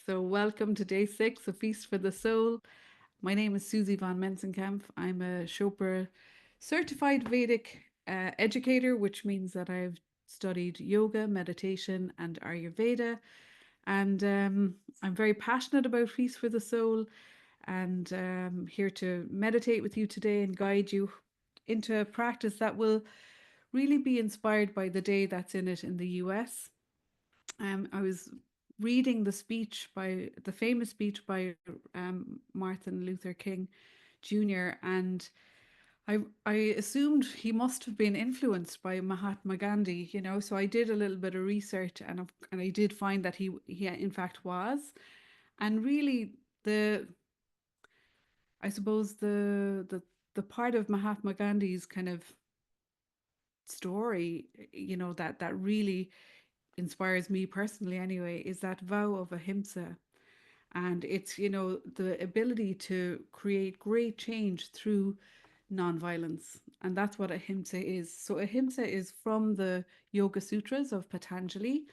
So, welcome to day 6 of Feast for the Soul. My name is Suzi van Mensenkamp. I'm a Chopra certified Vedic educator, which means that I've studied yoga, meditation, and Ayurveda. And I'm very passionate about Feast for the Soul and here to meditate with you today and guide you into a practice that will really be inspired by the day that's in it in the US. I was reading the famous speech by Martin Luther King Jr. and I assumed he must have been influenced by Mahatma Gandhi, So I did a little bit of research and I did find that he in fact was, and really the I suppose the part of Mahatma Gandhi's kind of story, that really inspires me personally anyway, is that vow of ahimsa. And it's, the ability to create great change through nonviolence. And that's what ahimsa is. So, ahimsa is from the Yoga Sutras of Patanjali.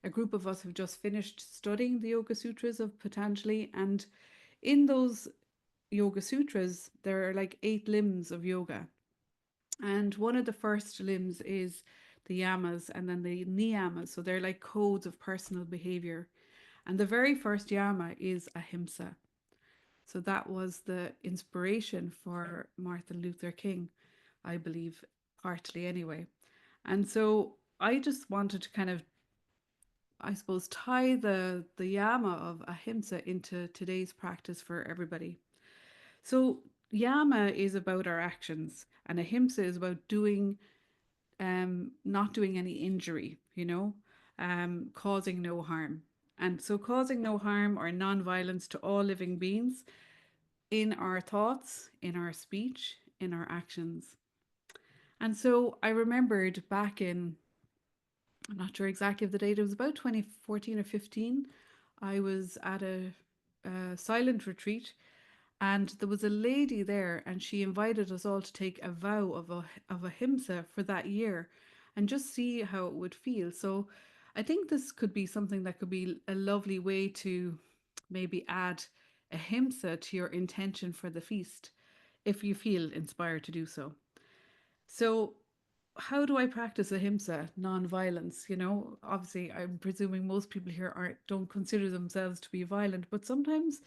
A group of us have just finished studying the Yoga Sutras of Patanjali. And in those Yoga Sutras, there are like 8 limbs of yoga. And one of the first limbs is the yamas and then the niyamas. So they're like codes of personal behavior. And the very first yama is ahimsa. So that was the inspiration for Martin Luther King, I believe, partly anyway. And so I just wanted to kind of, I suppose, tie the yama of ahimsa into today's practice for everybody. So yama is about our actions, and ahimsa is about not doing any injury, causing no harm. And so causing no harm or non-violence to all living beings in our thoughts, in our speech, in our actions. And so I remembered back in, I'm not sure exactly of the date, it was about 2014 or 15. I was at a silent retreat and there was a lady there and she invited us all to take a vow of ahimsa for that year and just see how it would feel. So I think this could be something that could be a lovely way to maybe add ahimsa to your intention for the feast if you feel inspired to do so. So how do I practice ahimsa, non-violence? Obviously I'm presuming most people here aren't don't consider themselves to be violent, but sometimes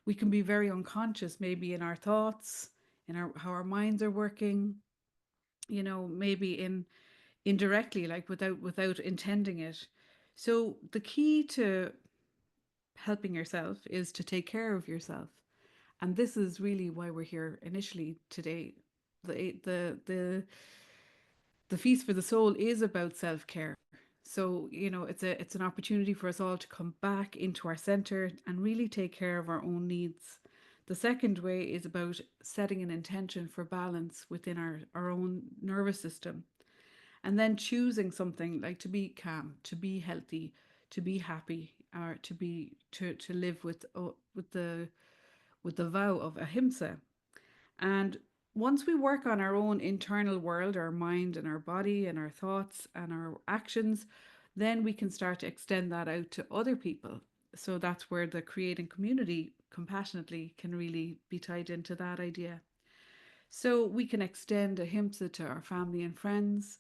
we can be very unconscious, maybe in our thoughts, in our how our minds are working, maybe in indirectly, like without intending it. So the key to helping yourself is to take care of yourself. And this is really why we're here initially today. The feast for the soul is about self-care. So, it's an opportunity for us all to come back into our center and really take care of our own needs. The second way is about setting an intention for balance within our own nervous system. And then choosing something like to be calm, to be healthy, to be happy, or to live with the vow of ahimsa. And once we work on our own internal world, our mind and our body and our thoughts and our actions, then we can start to extend that out to other people. So that's where the creating community compassionately can really be tied into that idea. So we can extend ahimsa to our family and friends.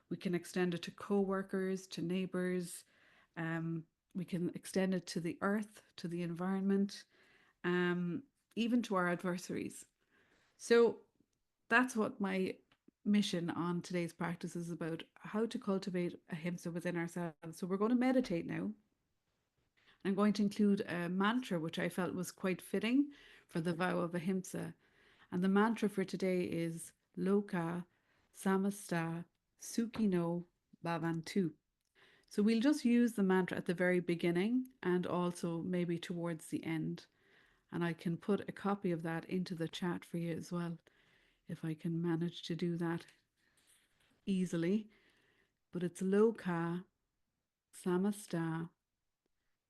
We can extend it to co-workers, to neighbors. Um, we can extend it to the earth, to the environment, um, even to our adversaries. So that's what my mission on today's practice is about, how to cultivate ahimsa within ourselves. So we're going to meditate now. I'm going to include a mantra which I felt was quite fitting for the vow of ahimsa. And the mantra for today is Lokah Samastah Sukhino Bhavantu. So we'll just use the mantra at the very beginning and also maybe towards the end. And I can put a copy of that into the chat for you as well, if I can manage to do that easily. But it's Lokah Samastah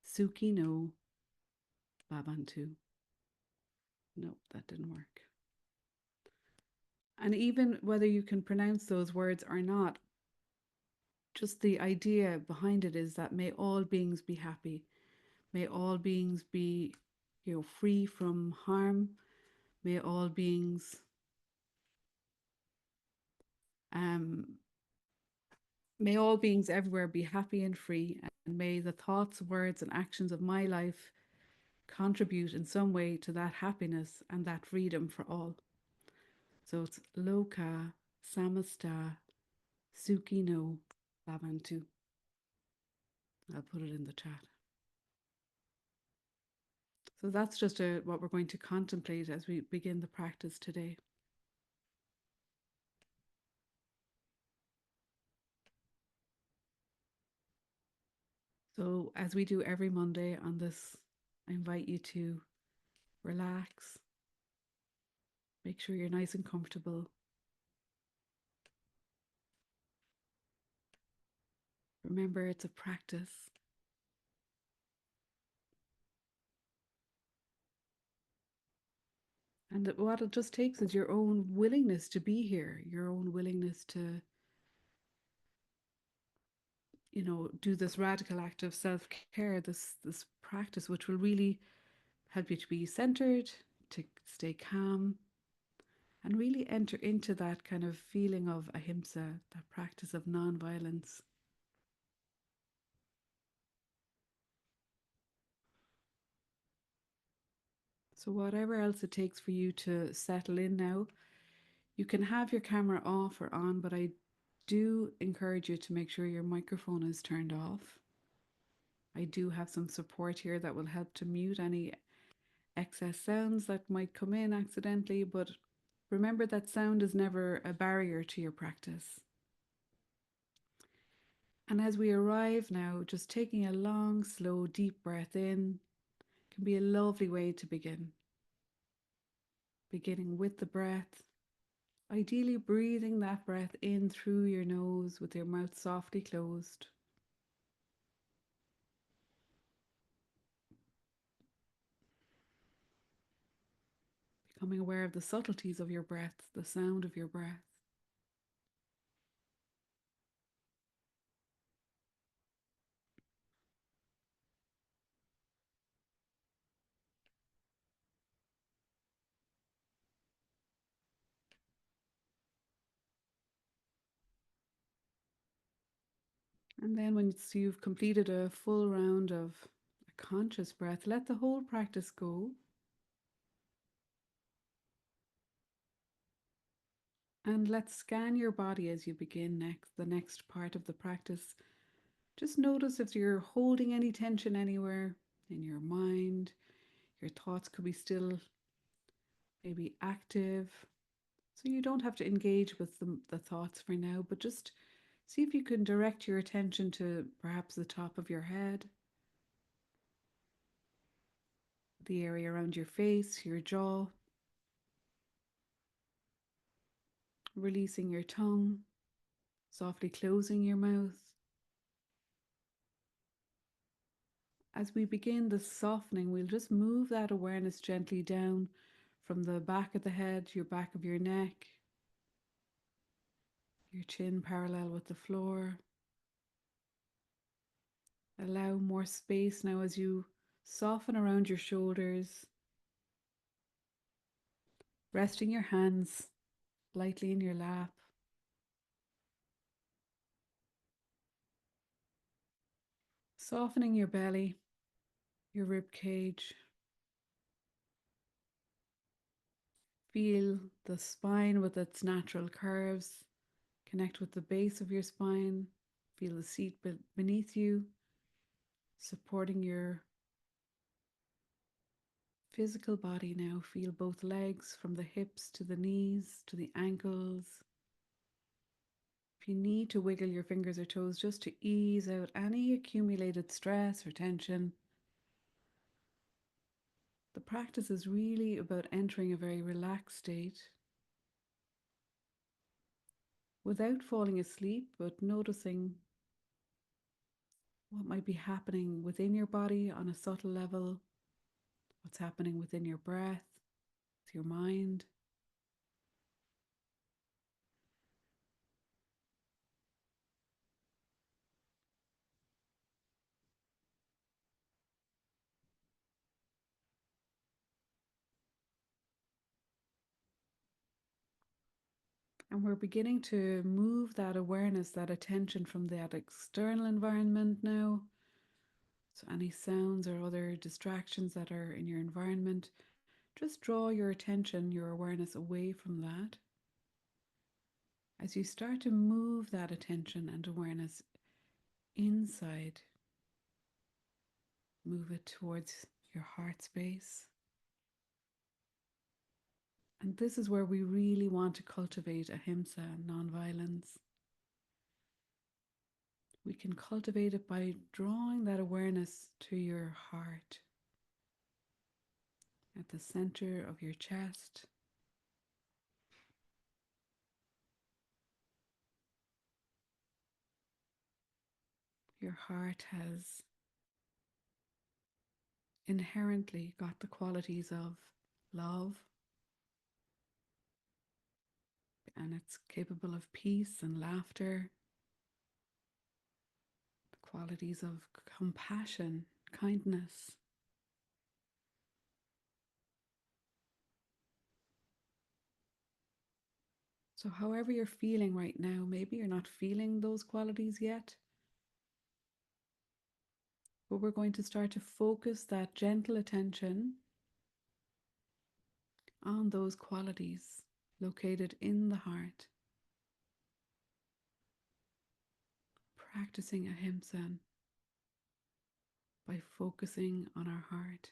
Sukhino Bhavantu. No, that didn't work. And even whether you can pronounce those words or not, just the idea behind it is that may all beings be happy. May all beings be, free from harm. May all beings um, may all beings everywhere be happy and free, and may the thoughts, words, and actions of my life contribute in some way to that happiness and that freedom for all. So it's Lokah Samastah Sukhino Bhavantu. I'll put it in the chat. So that's just what we're going to contemplate as we begin the practice today. So, as we do every Monday on this, I invite you to relax, make sure you're nice and comfortable. Remember, it's a practice. And what it just takes is your own willingness to be here, your own willingness to, do this radical act of self-care, this practice, which will really help you to be centered, to stay calm, and really enter into that kind of feeling of ahimsa, that practice of non-violence. So whatever else it takes for you to settle in now, you can have your camera off or on, but I do encourage you to make sure your microphone is turned off. I do have some support here that will help to mute any excess sounds that might come in accidentally, but remember that sound is never a barrier to your practice. And as we arrive now, just taking a long, slow, deep breath in can be a lovely way to begin. Beginning with the breath, ideally breathing that breath in through your nose with your mouth softly closed. Becoming aware of the subtleties of your breath, the sound of your breath. And then once you've completed a full round of a conscious breath, let the whole practice go. And let's scan your body as you begin the next part of the practice. Just notice if you're holding any tension anywhere in your mind. Your thoughts could be still maybe active. So you don't have to engage with the thoughts for now, but just see if you can direct your attention to perhaps the top of your head, the area around your face, your jaw, releasing your tongue, softly closing your mouth. As we begin the softening, we'll just move that awareness gently down from the back of the head, your back of your neck, your chin parallel with the floor. Allow more space now as you soften around your shoulders, resting your hands lightly in your lap. Softening your belly, your rib cage. Feel the spine with its natural curves. Connect with the base of your spine. Feel the seat beneath you, supporting your physical body now. Feel both legs from the hips to the knees to the ankles. If you need to wiggle your fingers or toes just to ease out any accumulated stress or tension, the practice is really about entering a very relaxed state without falling asleep, but noticing what might be happening within your body on a subtle level, what's happening within your breath, with your mind. And we're beginning to move that awareness, that attention from that external environment now. So, any sounds or other distractions that are in your environment, just draw your attention, your awareness away from that. As you start to move that attention and awareness inside, move it towards your heart space. And this is where we really want to cultivate ahimsa, non-violence. We can cultivate it by drawing that awareness to your heart, at the center of your chest. Your heart has inherently got the qualities of love, and it's capable of peace and laughter, the qualities of compassion, kindness. So, however you're feeling right now, maybe you're not feeling those qualities yet, but we're going to start to focus that gentle attention on those qualities located in the heart, practicing ahimsa by focusing on our heart.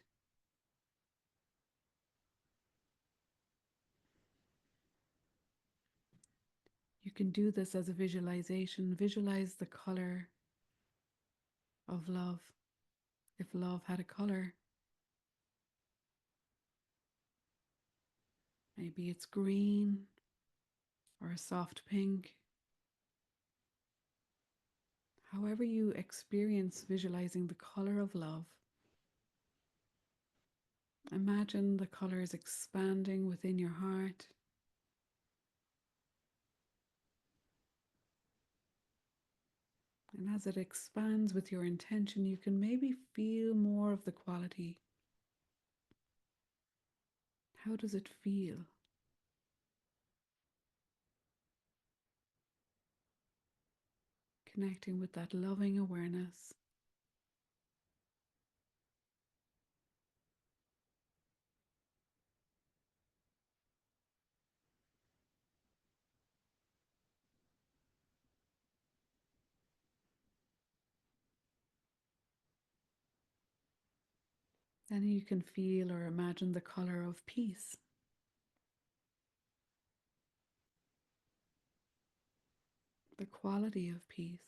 You can do this as a visualization. Visualize the color of love. If love had a color, maybe it's green or a soft pink. However you experience visualizing the color of love, imagine the colors expanding within your heart. And as it expands with your intention, you can maybe feel more of the quality. How does it feel? Connecting with that loving awareness. Then you can feel or imagine the color of peace. The quality of peace.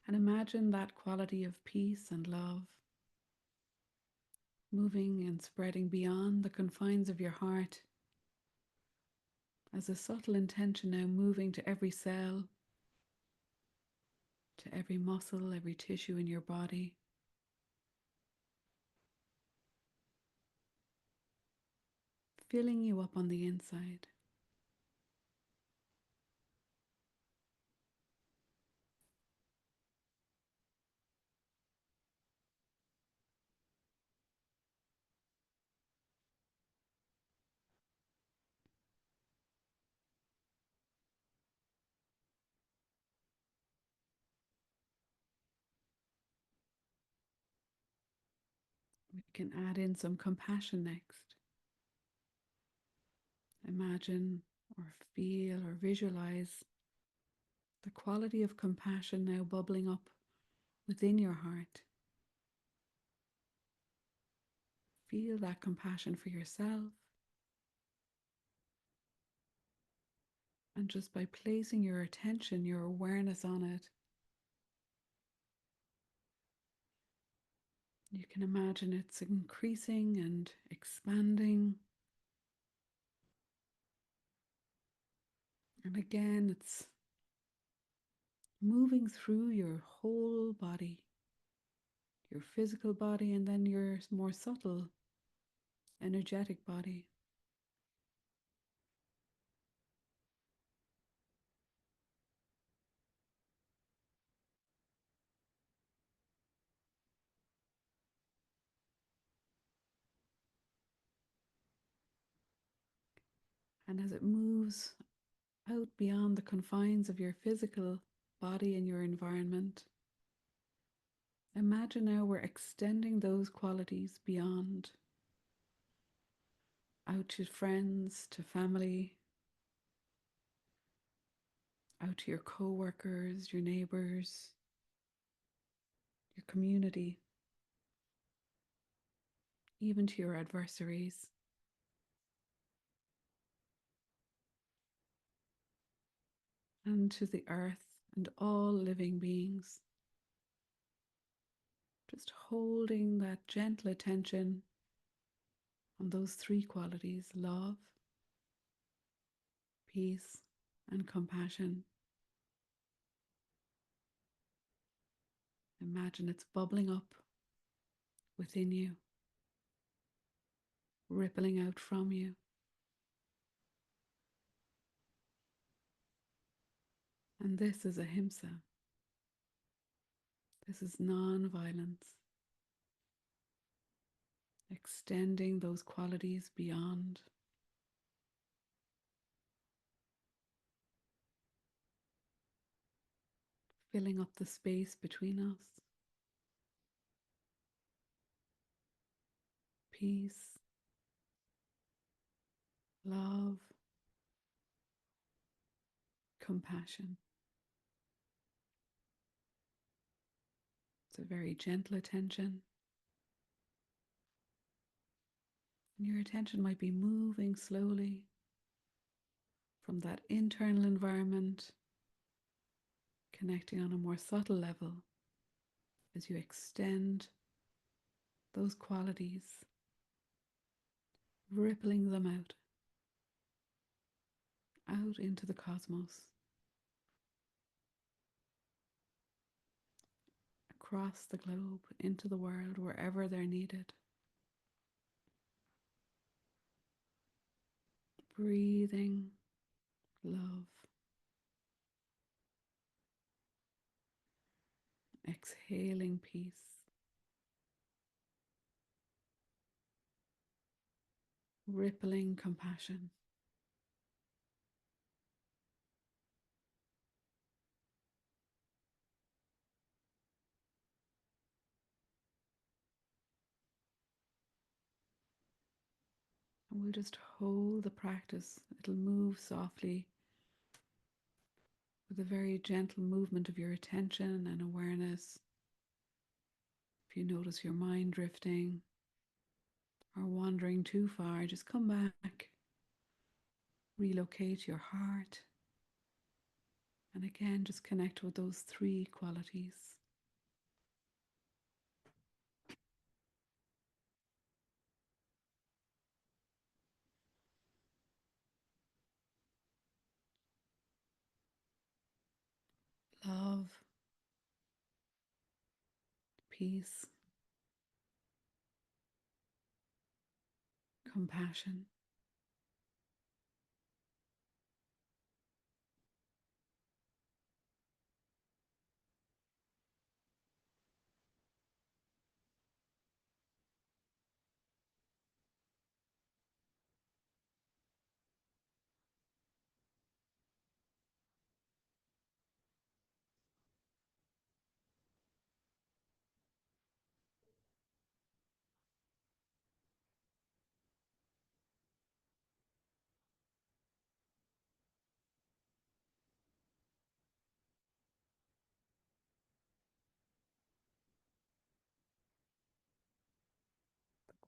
And imagine that quality of peace and love moving and spreading beyond the confines of your heart as a subtle intention now moving to every cell, to every muscle, every tissue in your body. Filling you up on the inside. We can add in some compassion next. Imagine or feel or visualize the quality of compassion now bubbling up within your heart. Feel that compassion for yourself. And just by placing your attention, your awareness on it, you can imagine it's increasing and expanding. And again, it's moving through your whole body, your physical body, and then your more subtle, energetic body. And as it moves out beyond the confines of your physical body and your environment, imagine now we're extending those qualities beyond, out to friends, to family, out to your co-workers, your neighbors, your community, even to your adversaries, and to the earth and all living beings. Just holding that gentle attention on those three qualities: love, peace, and compassion. Imagine it's bubbling up within you, rippling out from you. And this is Ahimsa. This is non-violence, extending those qualities beyond, filling up the space between us. Peace, love, compassion. It's a very gentle attention. And your attention might be moving slowly from that internal environment, connecting on a more subtle level as you extend those qualities, rippling them out into the cosmos, across the globe, into the world, wherever they're needed. Breathing love. Exhaling peace. Rippling compassion. And we'll just hold the practice. It'll move softly with a very gentle movement of your attention and awareness. If you notice your mind drifting or wandering too far, just come back. Relocate your heart. And again, just connect with those three qualities. Love, peace, compassion.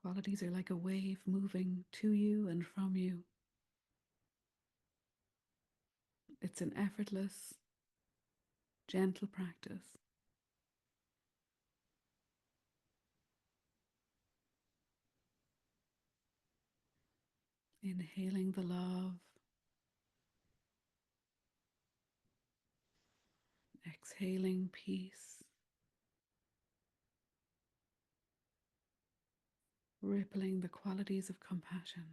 Qualities are like a wave moving to you and from you. It's an effortless, gentle practice. Inhaling the love, exhaling peace, rippling the qualities of compassion.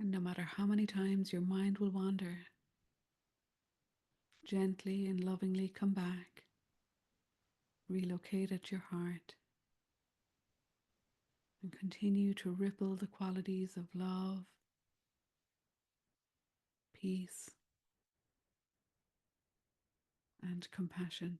And no matter how many times your mind will wander, gently and lovingly come back, relocate at your heart, and continue to ripple the qualities of love, peace, and compassion.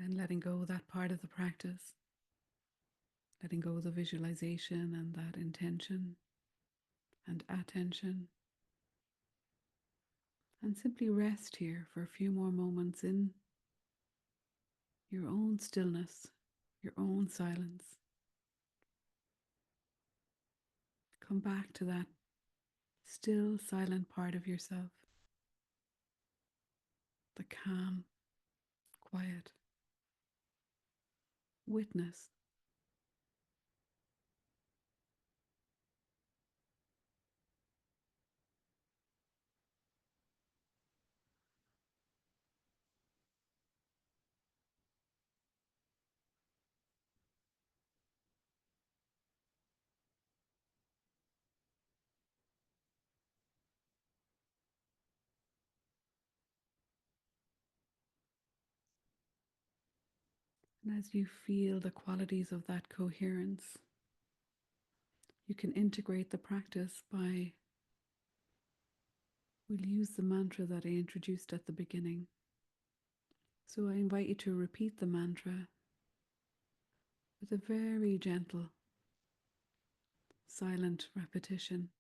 Then letting go of that part of the practice, letting go of the visualization and that intention and attention, and simply rest here for a few more moments in your own stillness, your own silence. Come back to that still, silent part of yourself, the calm, quiet witness. And as you feel the qualities of that coherence, you can integrate the practice by, we'll use the mantra that I introduced at the beginning. So I invite you to repeat the mantra with a very gentle, silent repetition.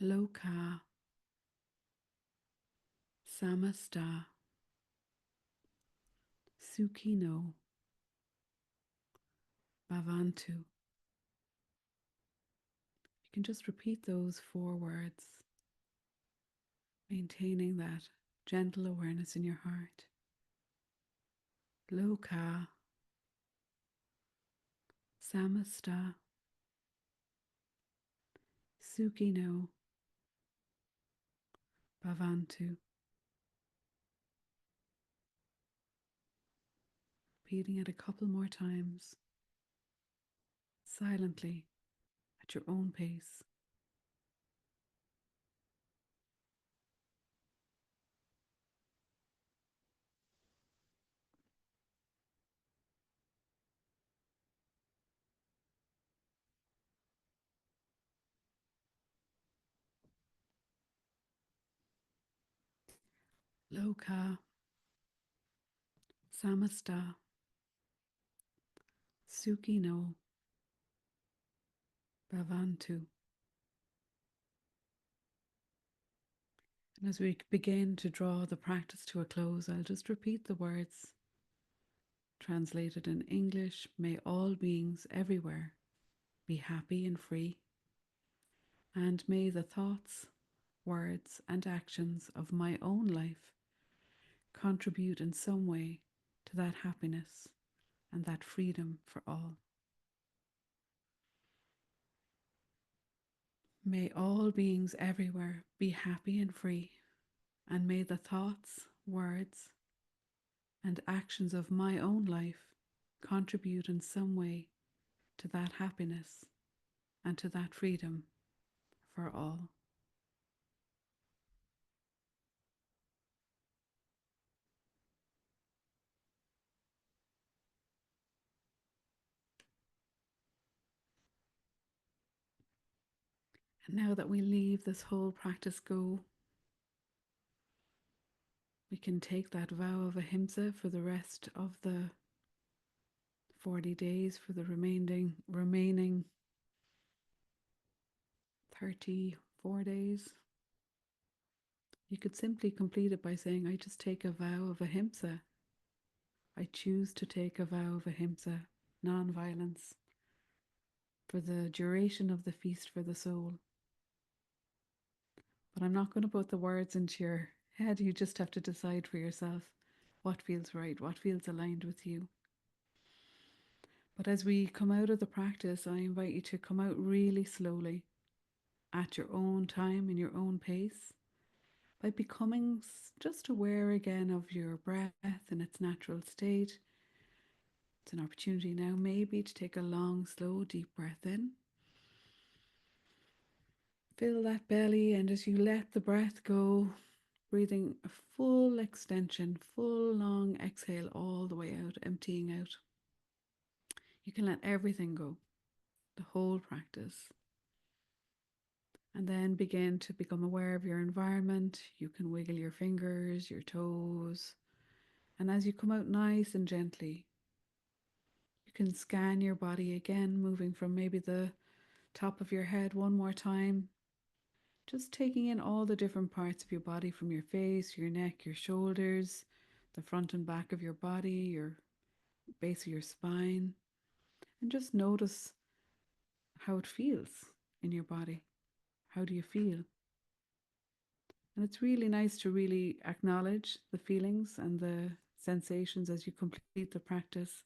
Lokah Samastah Sukhino Bhavantu. You can just repeat those 4 words, maintaining that gentle awareness in your heart. Lokah Samastah Sukhino Bhavantu. Repeating it a couple more times, silently, at your own pace. Lokah Samastah Sukhino Bhavantu. And as we begin to draw the practice to a close, I'll just repeat the words translated in English. May all beings everywhere be happy and free, and may the thoughts, words, and actions of my own life contribute in some way to that happiness and that freedom for all. May all beings everywhere be happy and free, and may the thoughts, words, and actions of my own life contribute in some way to that happiness and to that freedom for all. And now that we leave this whole practice go, we can take that vow of ahimsa for the rest of the 40 days, for the remaining 34 days. You could simply complete it by saying, I just take a vow of ahimsa. I choose to take a vow of ahimsa, non-violence, for the duration of the feast for the soul. But I'm not going to put the words into your head. You just have to decide for yourself what feels right, what feels aligned with you. But as we come out of the practice, I invite you to come out really slowly, at your own time, in your own pace, by becoming just aware again of your breath in its natural state. It's an opportunity now maybe to take a long, slow, deep breath in. Fill that belly, and as you let the breath go, breathing a full extension, full long exhale all the way out, emptying out. You can let everything go, the whole practice. And then begin to become aware of your environment. You can wiggle your fingers, your toes. And as you come out nice and gently, you can scan your body again, moving from maybe the top of your head one more time. Just taking in all the different parts of your body, from your face, your neck, your shoulders, the front and back of your body, your base of your spine. And just notice how it feels in your body. How do you feel? And it's really nice to really acknowledge the feelings and the sensations as you complete the practice,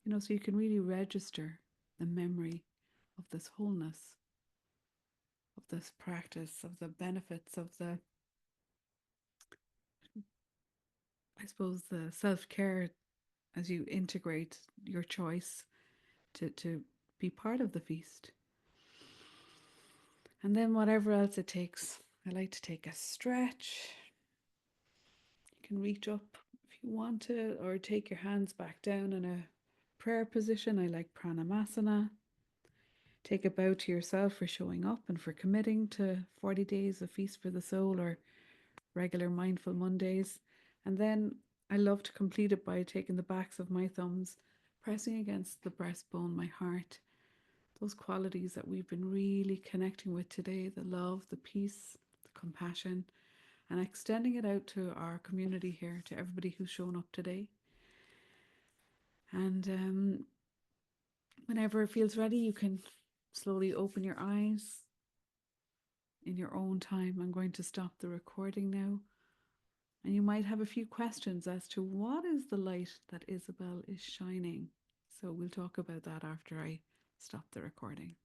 so you can really register the memory of this wholeness, of this practice, of the benefits of I suppose, the self-care as you integrate your choice to be part of the feast. And then whatever else it takes, I like to take a stretch. You can reach up if you want to, or take your hands back down in a prayer position. I like Pranamasana. Take a bow to yourself for showing up and for committing to 40 days of Feast for the Soul or regular Mindful Mondays. And then I love to complete it by taking the backs of my thumbs, pressing against the breastbone, my heart, those qualities that we've been really connecting with today, the love, the peace, the compassion, and extending it out to our community here, to everybody who's shown up today. And whenever it feels ready, you can slowly open your eyes in your own time. I'm going to stop the recording now. And you might have a few questions as to what is the light that Isabel is shining. So we'll talk about that after I stop the recording.